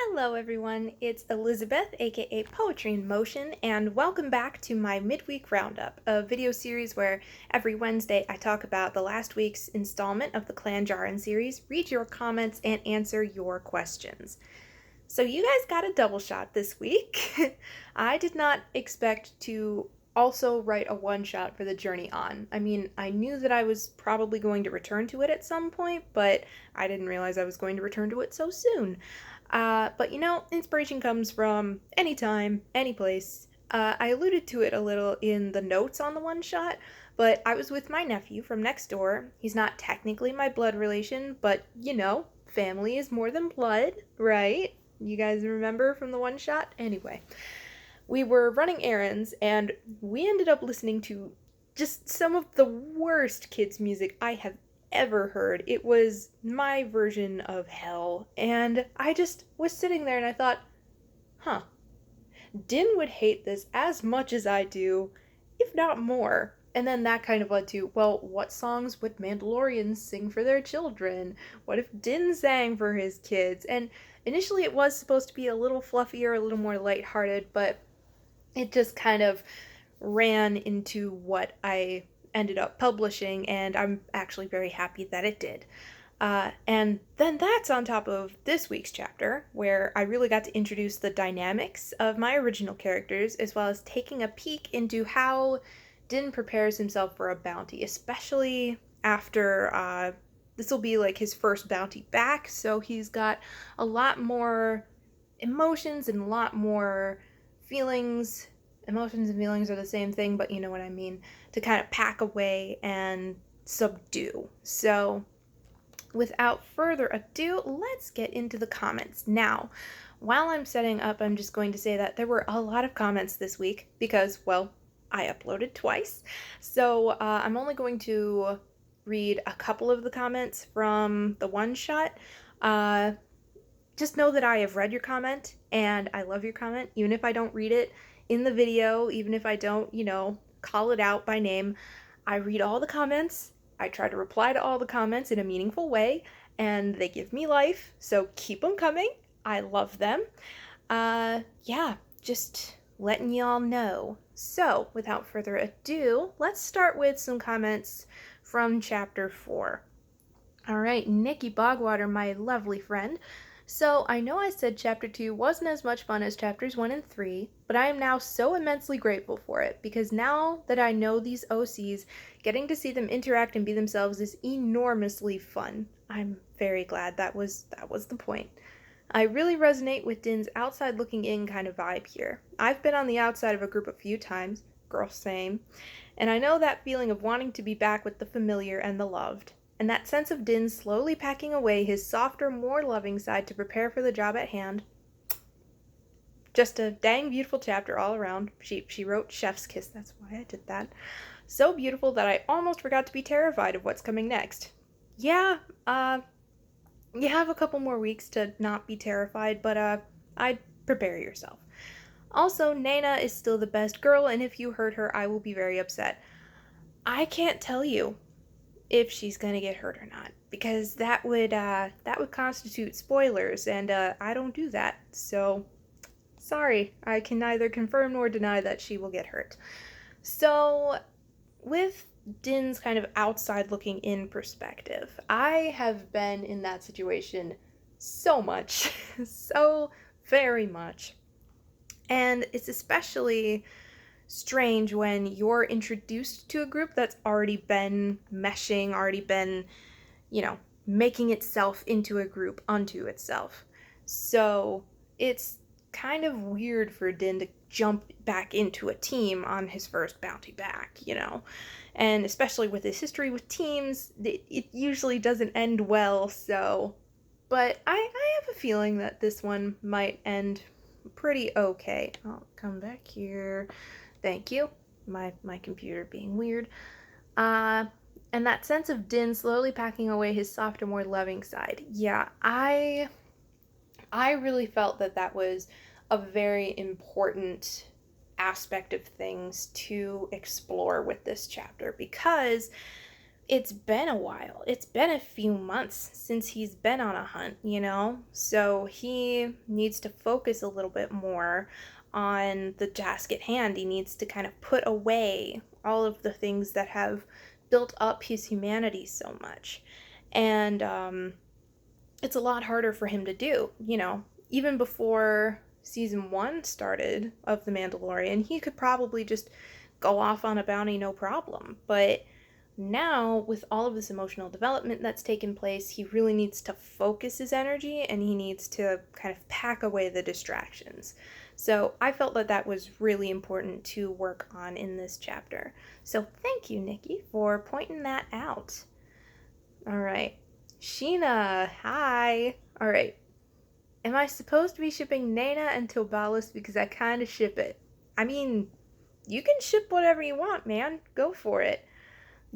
Hello everyone, it's Elizabeth, aka Poetry in Motion, and welcome back to my midweek roundup, a video series where every Wednesday I talk about the last week's installment of the Clan Jarin series, read your comments, and answer your questions. So you guys got a double shot this week. I did not expect to also write a one-shot for the Journey On. I mean, I knew that I was probably going to return to it at some point, but I didn't realize I was going to return to it so soon. But inspiration comes from any time, any place. I alluded to it a little in the notes on the one shot, but I was with my nephew from next door. He's not technically my blood relation, but family is more than blood, right? You guys remember from the one shot? Anyway, we were running errands and we ended up listening to just some of the worst kids' music I have ever heard. It was my version of hell. And I just was sitting there and I thought, huh, Din would hate this as much as I do, if not more. And then that kind of led to, well, what songs would Mandalorians sing for their children? What if Din sang for his kids? And initially it was supposed to be a little fluffier, a little more lighthearted, but it just kind of ran into what I ended up publishing, and I'm actually very happy that it did. And then that's on top of this week's chapter, where I really got to introduce the dynamics of my original characters, as well as taking a peek into how Din prepares himself for a bounty, especially after this will be like his first bounty back, so he's got a lot more emotions and a lot more feelings. Emotions and feelings are the same thing, but you know what I mean, to kind of pack away and subdue. So without further ado, let's get into the comments. Now, while I'm setting up, I'm just going to say that there were a lot of comments this week because, well, I uploaded twice. So I'm only going to read a couple of the comments from the one shot. Just know that I have read your comment and I love your comment, even if I don't read it in the video, even if I don't, call it out by name. I read all the comments. I try to reply to all the comments in a meaningful way, and they give me life, so keep them coming. I love them. Yeah, just letting y'all know. So, without further ado, let's start with some comments from Chapter 4. Alright, Nikki Bogwater, my lovely friend. So, I know I said Chapter 2 wasn't as much fun as Chapters 1 and 3, but I am now so immensely grateful for it, because now that I know these OCs, getting to see them interact and be themselves is enormously fun. I'm very glad that was the point. I really resonate with Din's outside looking in kind of vibe here. I've been on the outside of a group a few times, girl same, and I know that feeling of wanting to be back with the familiar and the loved. And that sense of Din slowly packing away his softer, more loving side to prepare for the job at hand. Just a dang beautiful chapter all around. She wrote Chef's Kiss, that's why I did that. So beautiful that I almost forgot to be terrified of what's coming next. Yeah, you have a couple more weeks to not be terrified, but I'd prepare yourself. Also, Nana is still the best girl, and if you hurt her, I will be very upset. I can't tell you if she's gonna get hurt or not, because that would constitute spoilers, and I don't do that. So sorry, I can neither confirm nor deny that she will get hurt. So with Din's kind of outside looking in perspective, I have been in that situation so much, so very much. And it's especially strange when you're introduced to a group that's already been meshing, already been, making itself into a group unto itself. So it's kind of weird for Din to jump back into a team on his first bounty back, And especially with his history with teams, it usually doesn't end well, so. But I have a feeling that this one might end pretty okay. I'll come back here. Thank you. My computer being weird. And that sense of Din slowly packing away his softer, more loving side. Yeah, I really felt that was a very important aspect of things to explore with this chapter, because it's been a while. It's been a few months since he's been on a hunt, you know? So he needs to focus a little bit more on the task at hand. He needs to kind of put away all of the things that have built up his humanity so much. And it's a lot harder for him to do, you know? Even before season 1 started of The Mandalorian, he could probably just go off on a bounty no problem. But now, with all of this emotional development that's taken place, he really needs to focus his energy and he needs to kind of pack away the distractions. So I felt that that was really important to work on in this chapter. So thank you, Nikki, for pointing that out. All right. Sheena, hi. All right. Am I supposed to be shipping Nana and Tobalis because I kind of ship it? I mean, you can ship whatever you want, man. Go for it.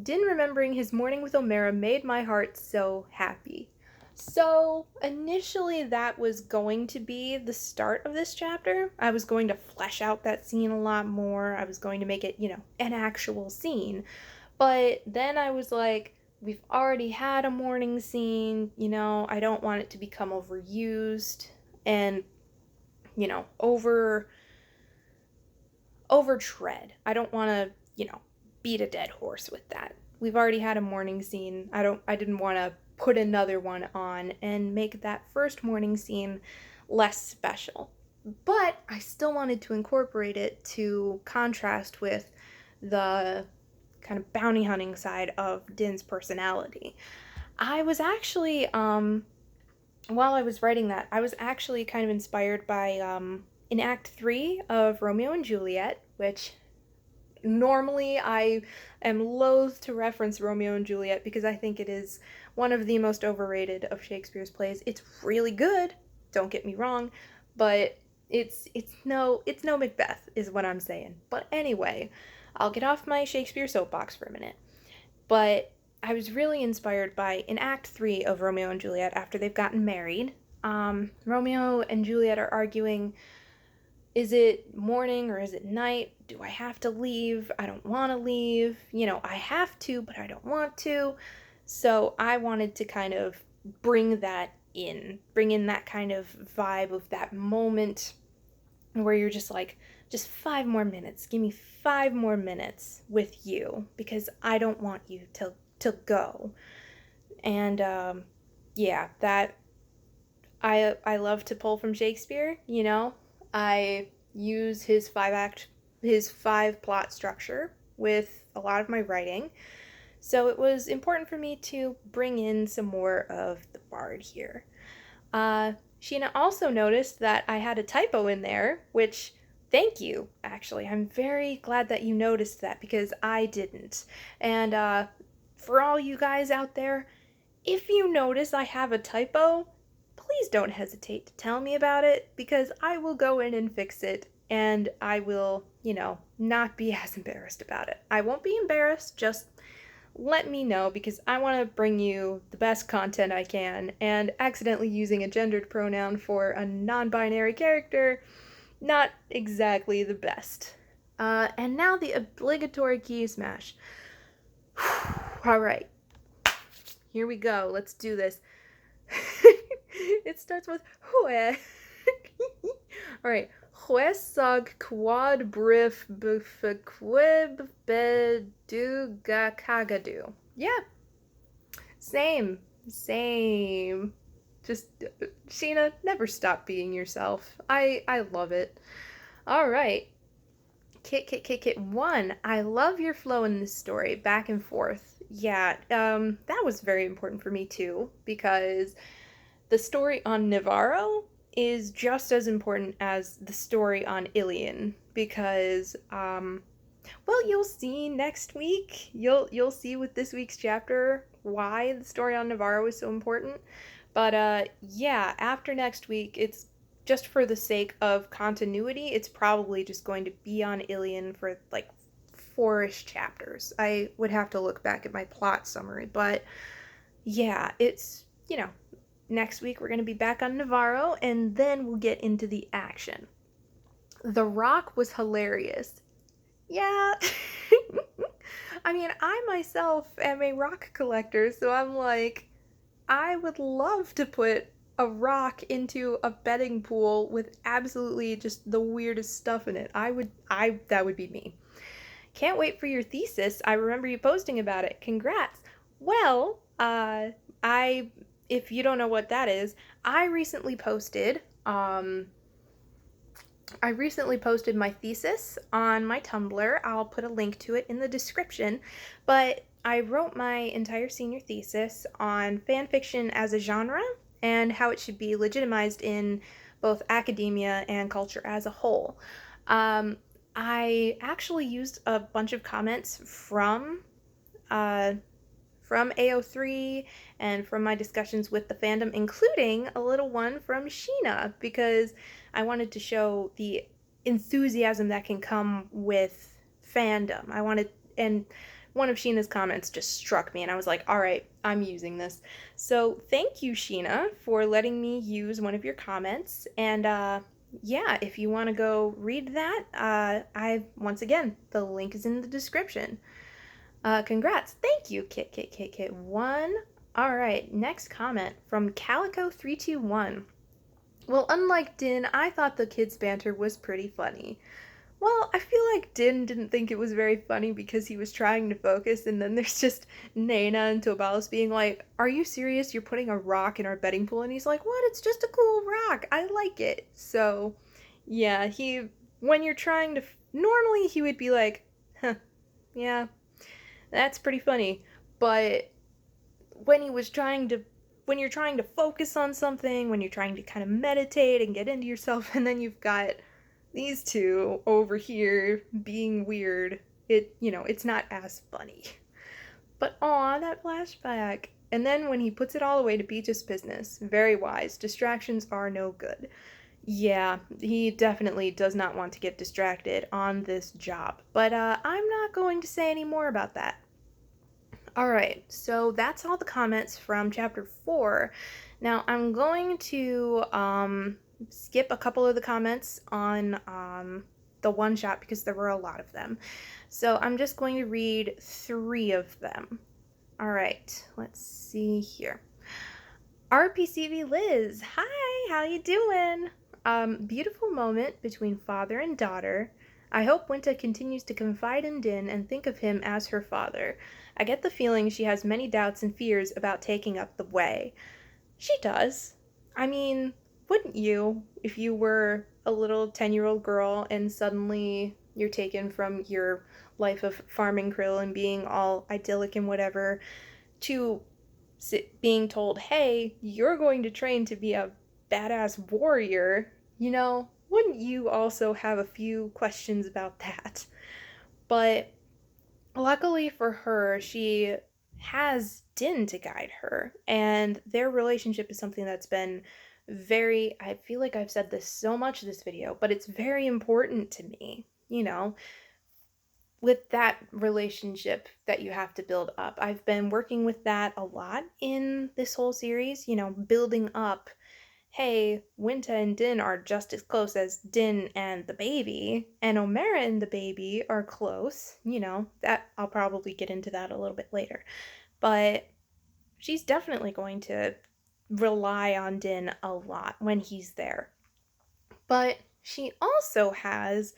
Din remembering his morning with Omera made my heart so happy. So, initially that was going to be the start of this chapter. I was going to flesh out that scene a lot more. I was going to make it, you know, an actual scene. But then I was like, we've already had a morning scene, you know, I don't want it to become overused and, you know, overtread. I don't want to, you know, beat a dead horse with that. We've already had a morning scene. I didn't want to put another one on and make that first morning scene less special. But I still wanted to incorporate it to contrast with the kind of bounty hunting side of Din's personality. I was actually, while I was writing that, I was actually kind of inspired by, in Act 3 of Romeo and Juliet, which normally I am loath to reference Romeo and Juliet because I think it is one of the most overrated of Shakespeare's plays. It's really good, don't get me wrong, but it's no Macbeth is what I'm saying. But anyway, I'll get off my Shakespeare soapbox for a minute. But I was really inspired by, in Act 3 of Romeo and Juliet, after they've gotten married, Romeo and Juliet are arguing, is it morning or is it night? Do I have to leave? I don't want to leave. You know, I have to, but I don't want to. So I wanted to kind of bring in that kind of vibe of that moment where you're just like, just 5 more minutes. Give me 5 more minutes with you because I don't want you to go. And yeah, that I love to pull from Shakespeare, you know. I use his 5 plot structure with a lot of my writing. So it was important for me to bring in some more of the bard here. Sheena also noticed that I had a typo in there, which, thank you, actually. I'm very glad that you noticed that because I didn't. And for all you guys out there, if you notice I have a typo, please don't hesitate to tell me about it because I will go in and fix it and I will, you know, not be as embarrassed about it. I won't be embarrassed, just let me know because I want to bring you the best content I can, and accidentally using a gendered pronoun for a non-binary character, not exactly the best. And now the obligatory key smash. All right, here we go. Let's do this. It starts with hue. All right. Huesog quad brif bufequib beduga kagadu. Yeah. Same. Just, Sheena, never stop being yourself. I love it. All right. Kit 1. I love your flow in this story, back and forth. Yeah, that was very important for me too, because the story on Navarro is just as important as the story on Ilion, because, well, you'll see next week. You'll see with this week's chapter why the story on Navarro is so important. But, yeah, after next week, it's just for the sake of continuity, it's probably just going to be on Ilion for, like, 4-ish chapters. I would have to look back at my plot summary, but yeah, it's, you know, next week we're going to be back on Navarro, and then we'll get into the action. The Rock was hilarious. Yeah. I mean, I myself am a rock collector, so I'm like, I would love to put a rock into a betting pool with absolutely just the weirdest stuff in it. That would be me. Can't wait for your thesis. I remember you posting about it. Congrats. Well, I, if you don't know what that is, I recently posted, um, I recently posted my thesis on my Tumblr. I'll put a link to it in the description. But I wrote my entire senior thesis on fanfiction as a genre and how it should be legitimized in both academia and culture as a whole. Um, I actually used a bunch of comments uh, from AO3 and from my discussions with the fandom, including a little one from Sheena, because I wanted to show the enthusiasm that can come with fandom. And one of Sheena's comments just struck me, and I was like, all right, I'm using this. So thank you, Sheena, for letting me use one of your comments. And yeah, if you want to go read that, once again, the link is in the description. Congrats. Thank you, Kit. All right, next comment from Calico321. Well, unlike Din, I thought the kids' banter was pretty funny. Well, I feel like Din didn't think it was very funny because he was trying to focus, and then there's just Nana and Tobalos being like, are you serious? You're putting a rock in our betting pool? And he's like, what? It's just a cool rock. I like it. So, yeah, when you're trying to, normally he would be like, huh, yeah, that's pretty funny. But when he was trying to when you're trying to focus on something, when you're trying to kind of meditate and get into yourself, and then you've got these two over here being weird, it's not as funny. But aw, that flashback. And then when he puts it all away to beat his business, very wise. Distractions are no good. Yeah, he definitely does not want to get distracted on this job. But I'm not going to say any more about that. Alright, so that's all the comments from chapter 4. Now I'm going to skip a couple of the comments on the one shot because there were a lot of them. So I'm just going to read 3 of them. Alright, let's see here. RPCV Liz, hi, how you doing? Beautiful moment between father and daughter. I hope Winta continues to confide in Din and think of him as her father. I get the feeling she has many doubts and fears about taking up the way. She does. I mean, wouldn't you, if you were a little 10-year-old girl and suddenly you're taken from your life of farming krill and being all idyllic and whatever to being told, hey, you're going to train to be a badass warrior, wouldn't you also have a few questions about that? But luckily for her, she has Din to guide her, and their relationship is something that's been I feel like I've said this so much this video, but it's very important to me, with that relationship that you have to build up. I've been working with that a lot in this whole series, building up, hey, Winta and Din are just as close as Din and the baby, and Omera and the baby are close, that I'll probably get into that a little bit later. But she's definitely going to rely on Din a lot when he's there. But she also has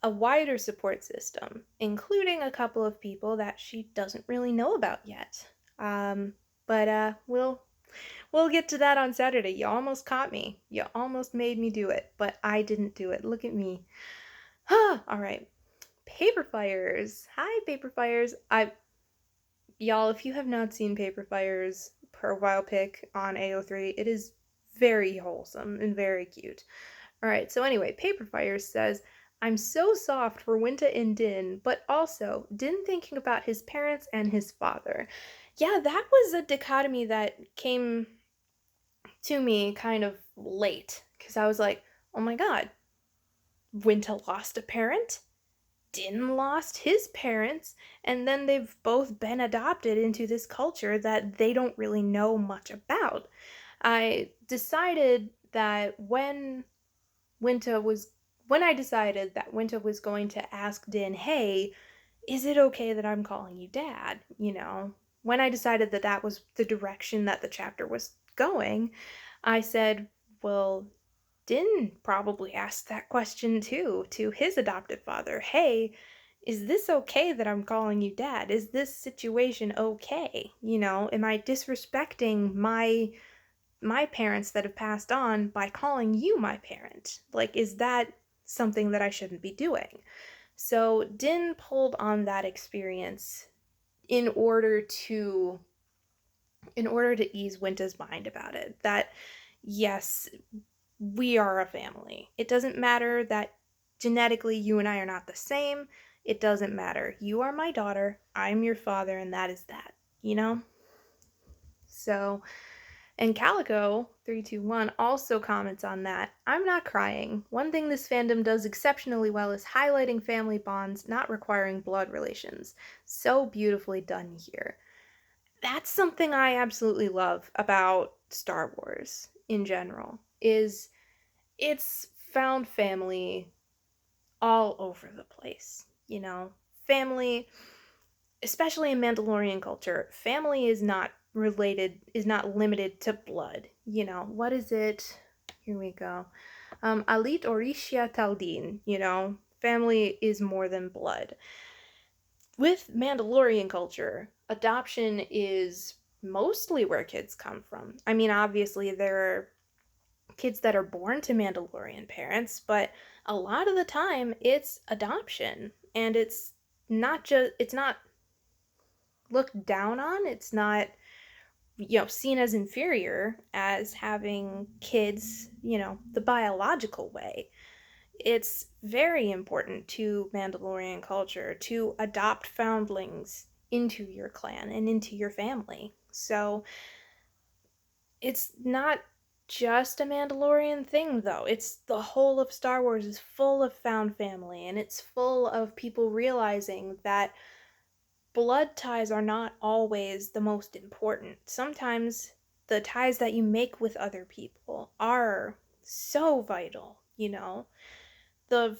a wider support system, including a couple of people that she doesn't really know about yet. But we'll get to that on Saturday. You almost caught me. You almost made me do it, but I didn't do it. Look at me. All right. Paper Fires. Hi, Paper Fires. Y'all, if you have not seen Paper Fires profile pic on AO3, it is very wholesome and very cute. All right, so anyway, Paper Fires says, I'm so soft for Winta and Din, but also Din thinking about his parents and his father. Yeah, that was a dichotomy that came to me kind of late, because I was like, oh my god, Winta lost a parent? Din lost his parents, and then they've both been adopted into this culture that they don't really know much about. I decided that when I decided that Winta was going to ask Din, hey, is it okay that I'm calling you dad? When I decided that that was the direction that the chapter was going, I said, well, Din probably asked that question too to his adoptive father. Hey, is this okay that I'm calling you dad? Is this situation okay? Am I disrespecting my parents that have passed on by calling you my parent? Like, is that something that I shouldn't be doing? So Din pulled on that experience in order to ease Winta's mind about it. That yes, we are a family. It doesn't matter that genetically you and I are not the same. It doesn't matter. You are my daughter, I'm your father, and that is that, you know? So, and Calico321 also comments on that. I'm not crying. One thing this fandom does exceptionally well is highlighting family bonds not requiring blood relations. So beautifully done here. That's something I absolutely love about Star Wars in general, is it's found family all over the place. Family, especially in Mandalorian culture, family is not limited to blood. What is it? Here we go. Alit Orishia Taldin, family is more than blood. With Mandalorian culture, adoption is mostly where kids come from. I mean, obviously, there are kids that are born to Mandalorian parents, but a lot of the time it's adoption. And it's not looked down on. It's not, seen as inferior as having kids, the biological way. It's very important to Mandalorian culture to adopt foundlings into your clan and into your family. So it's not just a Mandalorian thing, though. It's the whole of Star Wars is full of found family, and it's full of people realizing that blood ties are not always the most important. Sometimes the ties that you make with other people are so vital, The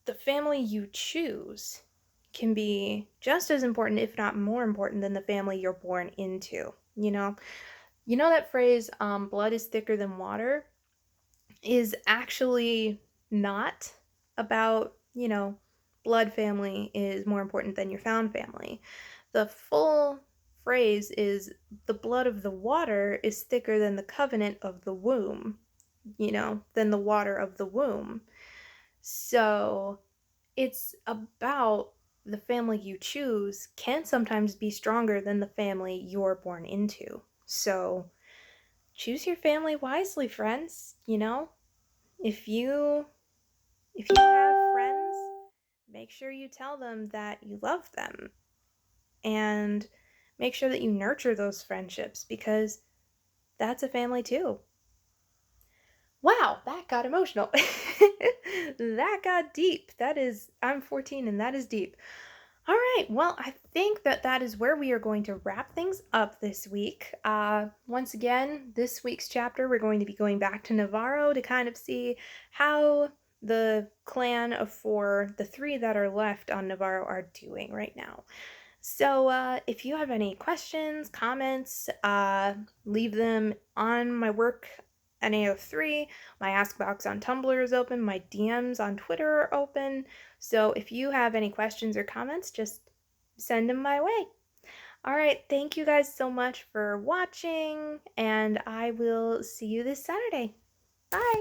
the family you choose can be just as important, if not more important, than the family you're born into, that phrase, blood is thicker than water, is actually not about, blood family is more important than your found family. The full phrase is the blood of the water is thicker than the covenant of the womb, than the water of the womb. So it's about the family you choose can sometimes be stronger than the family you're born into. So choose your family wisely, friends. If you have friends, make sure you tell them that you love them, and make sure that you nurture those friendships, because that's a family too. Wow, that got emotional. That got deep. I'm 14 and that is deep. All right, well, I think that is where we are going to wrap things up this week. Once again, this week's chapter, we're going to be going back to Navarro to kind of see how the clan of 4, the 3 that are left on Navarro, are doing right now. So if you have any questions, comments, leave them on my work NAO3. My Ask Box on Tumblr is open. My DMs on Twitter are open. So if you have any questions or comments, just send them my way. All right, thank you guys so much for watching, and I will see you this Saturday. Bye!